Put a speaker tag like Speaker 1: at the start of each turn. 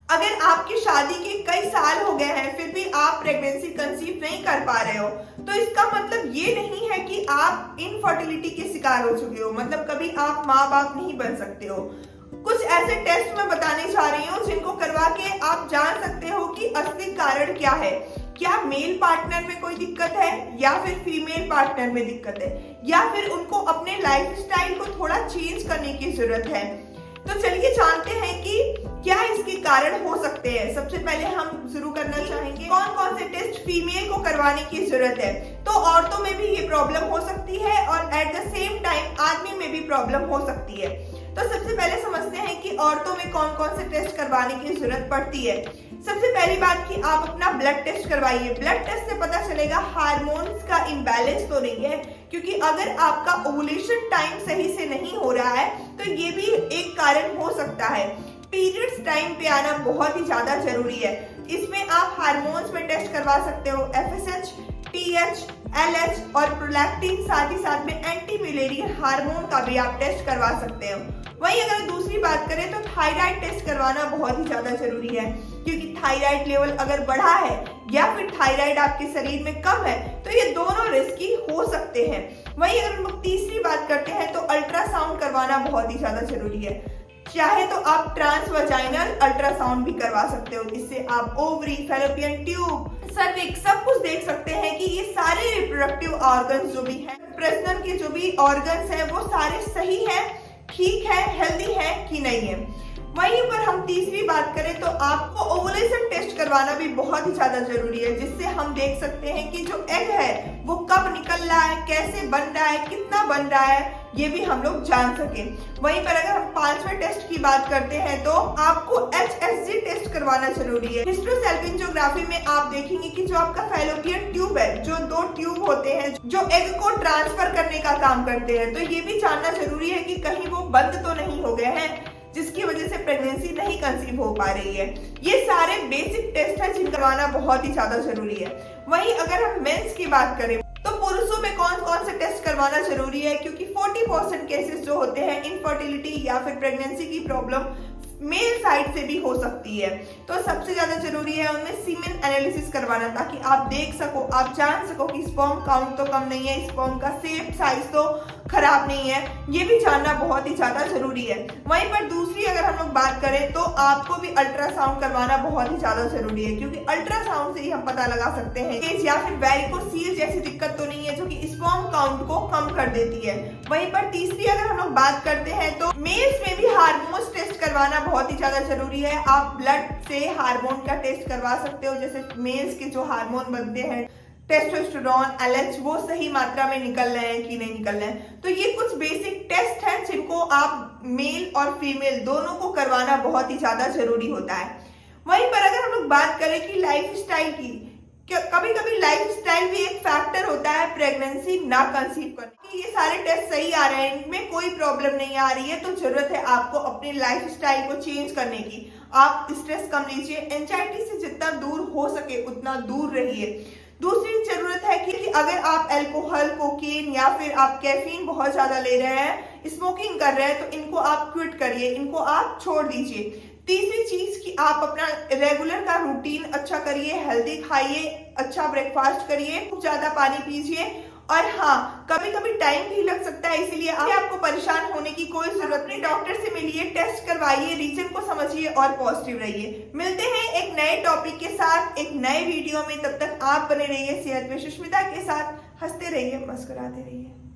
Speaker 1: अगर आपकी शादी के कई साल हो गए हैं फिर भी आप प्रेगनेंसी कंसीव नहीं कर पा रहे हो, तो इसका मतलब ये नहीं है कि आप इनफर्टिलिटी के शिकार हो चुके हो, मतलब कभी आप माँ बाप नहीं बन सकते हो। कुछ ऐसे टेस्ट मैं बताने जा रही हूँ जिनको करवा के आप जान सकते हो कि असली कारण क्या है। क्या मेल पार्टनर में कोई दिक्कत है या फिर फीमेल पार्टनर में दिक्कत है, या फिर उनको अपने लाइफस्टाइल को थोड़ा चेंज करने की जरूरत है। तो चलिए जानते हैं कि क्या इसके कारण हो सकते हैं। सबसे पहले हम शुरू करना चाहेंगे कौन कौन से टेस्ट फीमेल को करवाने की जरूरत है। तो औरतों में भी ये प्रॉब्लम हो सकती है और एट द सेम टाइम आदमी में भी प्रॉब्लम हो सकती है। तो सबसे पहले समझते हैं कि औरतों में कौन कौन से टेस्ट करवाने की जरूरत पड़ती है। सबसे पहली बात कि आप अपना ब्लड टेस्ट करवाइए। ब्लड टेस्ट से पता चलेगा हार्मोन्स का इम्बैलेंस तो नहीं है, क्योंकि अगर आपका ओवुलेशन टाइम सही से नहीं हो रहा है तो ये भी एक कारण हो सकता है। पीरियड्स टाइम पे आना बहुत ही ज्यादा जरूरी है। इसमें आप हार्मोन्स में टेस्ट करवा सकते हो, एफएसएच, टीएच, एलएच और प्रोलैक्टिन, साथ ही साथ में एंटी म्यूलेरियन हार्मोन का भी आप टेस्ट करवा सकते हो। वहीं अगर दूसरी बात करें तो थायराइड टेस्ट करवाना बहुत ही ज्यादा जरूरी है, क्योंकि थायराइड लेवल अगर बढ़ा है या फिर थायराइड आपके शरीर में कम है तो ये दोनों रिस्की हो सकते हैं। वहीं अगर हम तीसरी बात करते हैं तो अल्ट्रासाउंड करवाना बहुत ही ज्यादा जरूरी है। चाहे तो आप ट्रांसवाजाइनल अल्ट्रासाउंड भी करवा सकते हो, इससे आप ओवरी, फैलोपियन ट्यूब, सर्विक्स सब कुछ देख सकते हैं कि ये सारे रिप्रोडक्टिव ऑर्गन्स जो भी हैं, प्रजनन के जो भी ऑर्गन्स हैं वो सारे सही हैं, ठीक है, हेल्दी है कि नहीं है। वहीं पर हम तीसरी बात करें तो आपको ओवुलेशन टेस्ट करवाना भी बहुत ही ज्यादा जरूरी है, जिससे हम देख सकते हैं कि जो एग है वो कब निकल रहा है, कैसे बन रहा है, कितना बन रहा है, ये भी हम लोग जान सके। वहीं पर अगर हम पांचवें टेस्ट की बात करते हैं तो आपको HSG टेस्ट करवाना जरूरी है। हिस्टोसैल्पिंजोग्राफी में आप देखेंगे कि जो आपका फैलोपियन ट्यूब है, जो दो ट्यूब होते हैं जो एग को ट्रांसफर करने का काम करते हैं, तो ये भी जानना जरूरी है कि कहीं वो बंद तो नहीं हो गए हैं जिसकी वजह से प्रेगनेंसी नहीं कंसीव हो पा रही है। ये सारे बेसिक टेस्ट हैं जिन करवाना बहुत ही ज्यादा जरूरी है। वहीं अगर हम मेंस की बात करें तो पुरुषों में कौन कौन से टेस्ट करवाना जरूरी है, क्योंकि 40% केसेस जो होते हैं इनफर्टिलिटी या फिर प्रेगनेंसी की प्रॉब्लम मेल साइड से भी हो सकती है। तो सबसे ज्यादा जरूरी है उनमें सीमेन एनालिसिस करवाना, ताकि आप देख सको, आप जान सको कि स्पर्म काउंट तो कम नहीं है, स्पर्म का शेप साइज तो खराब नहीं है, ये भी जानना बहुत ही ज्यादा जरूरी है। वहीं पर दूसरी अगर हम लोग बात करें तो आपको भी अल्ट्रासाउंड करवाना बहुत ही ज्यादा जरूरी है, क्योंकि अल्ट्रासाउंड से ही हम पता लगा सकते हैं कि या फिर वैरिकोसील जैसी दिक्कत तो नहीं है जो कि स्पर्म काउंट को कम कर देती है। वहीं पर तीसरी अगर हम लोग बात करते हैं तो मेल्स में भी हार्मोन्स टेस्ट करवाना बहुत ही ज्यादा जरूरी है। आप ब्लड से हार्मोन का टेस्ट करवा सकते हो, जैसे मेल्स के जो हार्मोन बनते हैं टेस्टोस्टेरोन, एलएच, वो सही मात्रा में निकल रहे हैं कि नहीं निकल रहे हैं। तो ये कुछ बेसिक टेस्ट हैं जिनको आप मेल और फीमेल दोनों को करवाना बहुत ही ज्यादा जरूरी होता है। वहीं पर अगर हम लोग बात करें कि लाइफस्टाइल की, कभी कभी लाइफस्टाइल भी एक फैक्टर होता है प्रेगनेंसी ना कंसीव करने की। ये सारे टेस्ट सही आ रहे हैं, इनमें कोई प्रॉब्लम नहीं आ रही है, तो जरूरत है आपको अपने लाइफस्टाइल को चेंज करने की। आप स्ट्रेस कम लीजिए, एंजाइटी से जितना दूर हो सके उतना दूर रहिए। दूसरी जरूरत है कि अगर आप अल्कोहल, कोकीन या फिर आप कैफीन बहुत ज्यादा ले रहे हैं, स्मोकिंग कर रहे हैं, तो इनको आप क्विट करिए, इनको आप छोड़ दीजिए। तीसरी चीज कि आप अपना रेगुलर का रूटीन अच्छा करिए, हेल्दी खाइए, अच्छा ब्रेकफास्ट करिए, खूब ज्यादा पानी पीजिए। और हाँ, कभी कभी टाइम भी लग सकता है, इसीलिए आपको परेशान होने की कोई जरूरत नहीं। डॉक्टर से मिलिए, टेस्ट करवाइए, रीजन को समझिए और पॉजिटिव रहिए। मिलते हैं एक नए टॉपिक के साथ एक नए वीडियो में, तब तक आप बने रहिए सेहत में सुष्मिता के साथ। हंसते रहिए, मुस्कुराते रहिए।